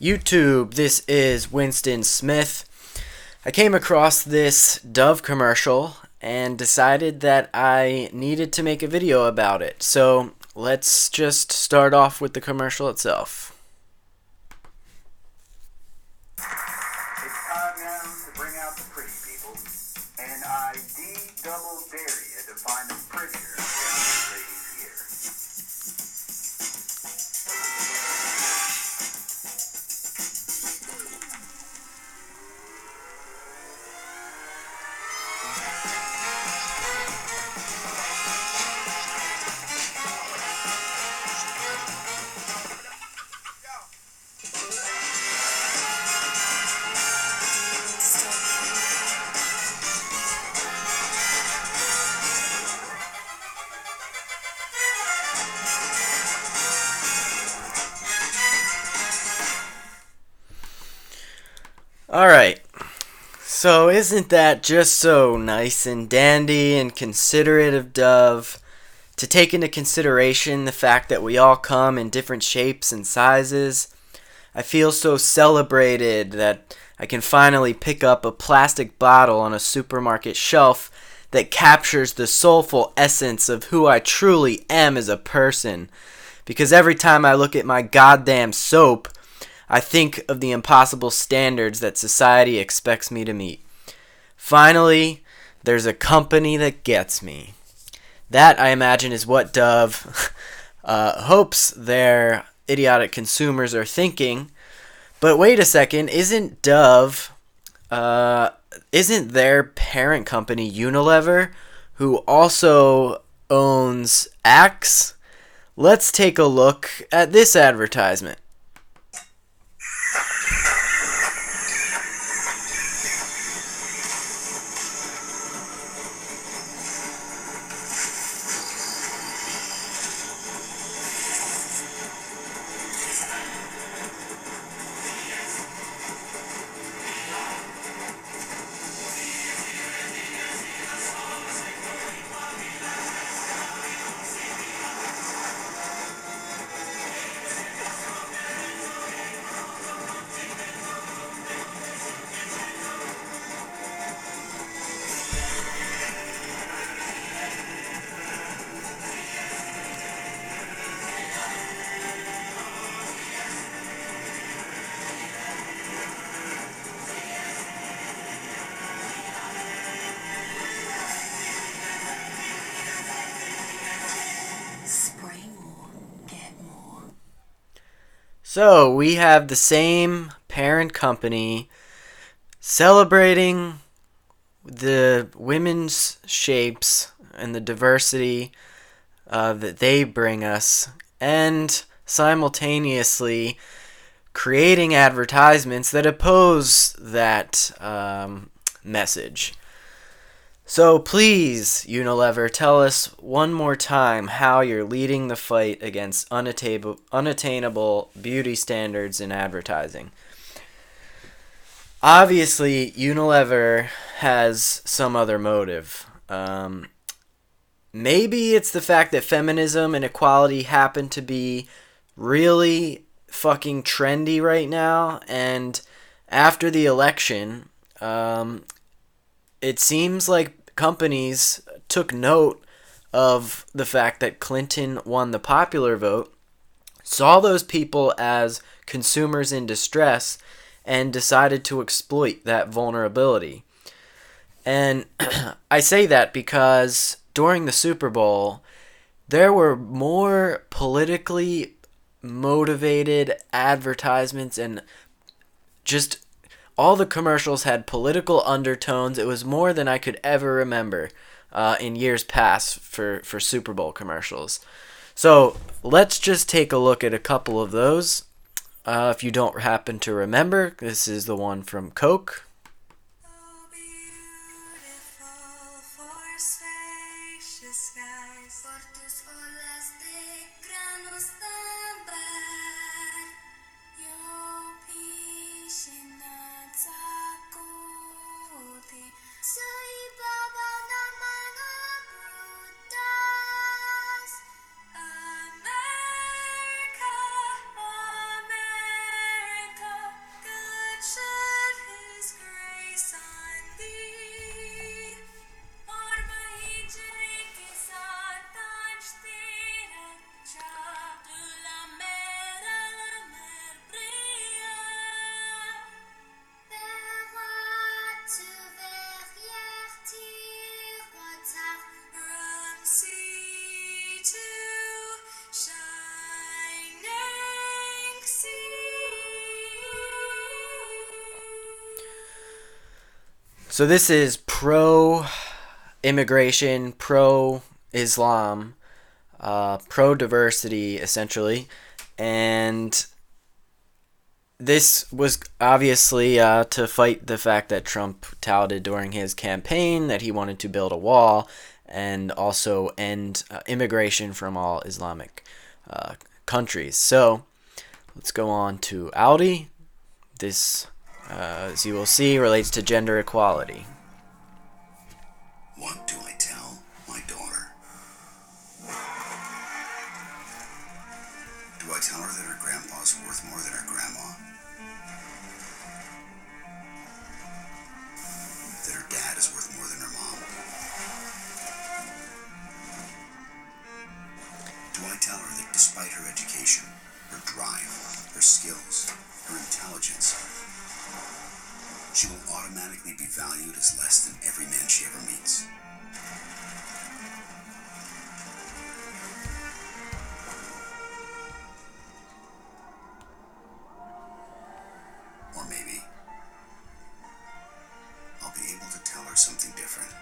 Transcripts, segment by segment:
YouTube, this is Winston Smith. I came across this Dove commercial and decided that I needed to make a video about it. So let's just start off with the commercial itself. It's time now to bring out the pretty people, and I double dare you to find them prettier than these ladies here. Alright, so isn't that just so nice and dandy and considerate of Dove to take into consideration the fact that we all come in different shapes and sizes? I feel so celebrated that I can finally pick up a plastic bottle on a supermarket shelf that captures the soulful essence of who I truly am as a person. Because every time I look at my goddamn soap, I think of the impossible standards that society expects me to meet. Finally, there's a company that gets me. That, I imagine, is what Dove hopes their idiotic consumers are thinking. But wait a second, isn't Dove, isn't their parent company Unilever, who also owns Axe? Let's take a look at this advertisement. So we have the same parent company celebrating the women's shapes and the diversity that they bring us, and simultaneously creating advertisements that oppose that message. So please, Unilever, tell us one more time how you're leading the fight against unattainable beauty standards in advertising. Obviously, Unilever has some other motive. Maybe it's the fact that feminism and equality happen to be really fucking trendy right now, and after the election, it seems like companies took note of the fact that Clinton won the popular vote, saw those people as consumers in distress, and decided to exploit that vulnerability. And I say that because during the Super Bowl, there were more politically motivated advertisements, and just all the commercials had political undertones. It was more than I could ever remember in years past for Super Bowl commercials. So let's just take a look at a couple of those. If you don't happen to remember, this is the one from Coke. So this is pro-immigration, pro-Islam, pro-diversity, essentially. And this was obviously to fight the fact that Trump touted during his campaign that he wanted to build a wall and also end immigration from all Islamic countries. So let's go on to Audi. This, as you will see, relates to gender equality. What do I tell my daughter? Do I tell her that her grandpa's worth more than her grandma? That her dad is worth more than her mom? Do I tell her that despite her education, her drive, her skills, her intelligence, she will automatically be valued as less than every man she ever meets? Or maybe I'll be able to tell her something different.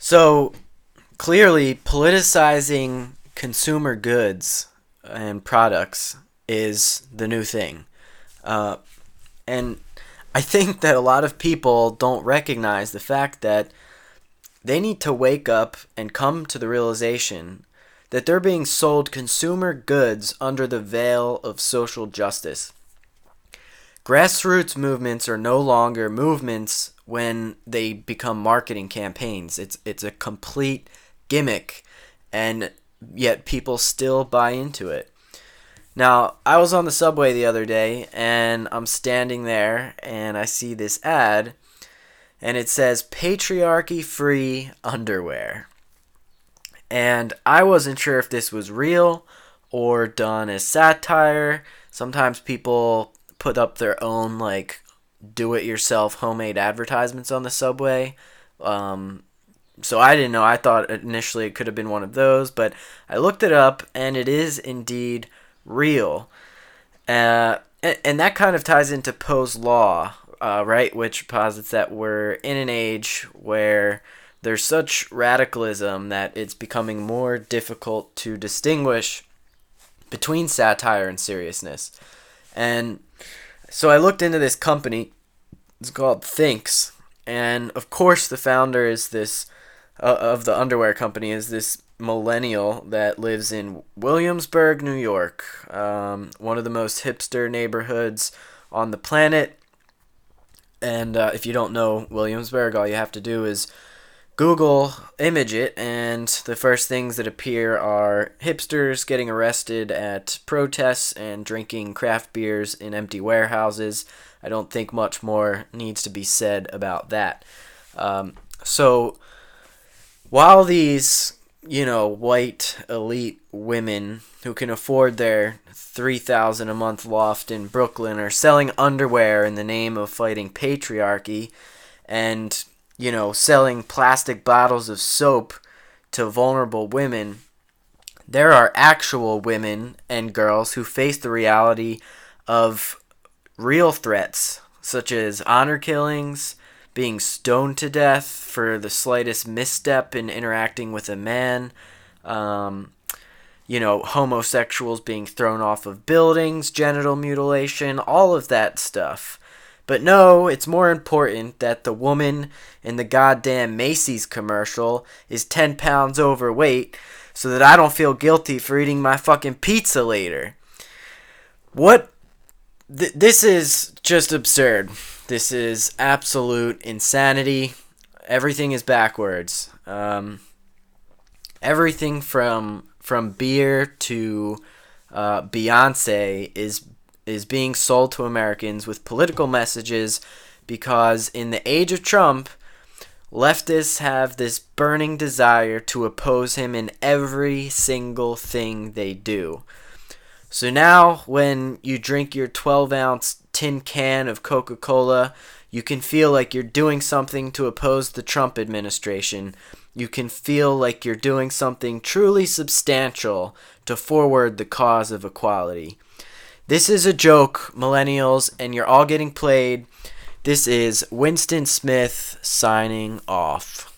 So clearly, politicizing consumer goods and products is the new thing. And I think that a lot of people don't recognize the fact that they need to wake up and come to the realization that they're being sold consumer goods under the veil of social justice. Grassroots movements are no longer movements when they become marketing campaigns. It's a complete gimmick, and yet people still buy into it. Now, I was on the subway the other day, and I'm standing there, and I see this ad, and it says patriarchy-free underwear. And I wasn't sure if this was real or done as satire. Sometimes people put up their own, like, do-it-yourself homemade advertisements on the subway. So I didn't know. I thought initially it could have been one of those, but I looked it up, and it is indeed real. And that kind of ties into Poe's law, right, which posits that we're in an age where there's such radicalism that it's becoming more difficult to distinguish between satire and seriousness. And so I looked into this company. It's called Thinks, and of course the founder is this of the underwear company is this millennial that lives in Williamsburg, New York, one of the most hipster neighborhoods on the planet. And if you don't know Williamsburg, all you have to do is Google image it, and the first things that appear are hipsters getting arrested at protests and drinking craft beers in empty warehouses. I don't think much more needs to be said about that. So while these, white elite women who can afford their $3,000 a month loft in Brooklyn are selling underwear in the name of fighting patriarchy and selling plastic bottles of soap to vulnerable women, there are actual women and girls who face the reality of real threats, such as honor killings, being stoned to death for the slightest misstep in interacting with a man, homosexuals being thrown off of buildings, genital mutilation, all of that stuff. But no, it's more important that the woman in the goddamn Macy's commercial is 10 pounds overweight so that I don't feel guilty for eating my fucking pizza later. What? This is just absurd. This is absolute insanity. Everything is backwards. Everything from beer to Beyonce is being sold to Americans with political messages because in the age of Trump, leftists have this burning desire to oppose him in every single thing they do. So now when you drink your 12-ounce tin can of Coca-Cola, you can feel like you're doing something to oppose the Trump administration. you can feel like you're doing something truly substantial to forward the cause of equality. This is a joke, millennials, and you're all getting played. This is Winston Smith signing off.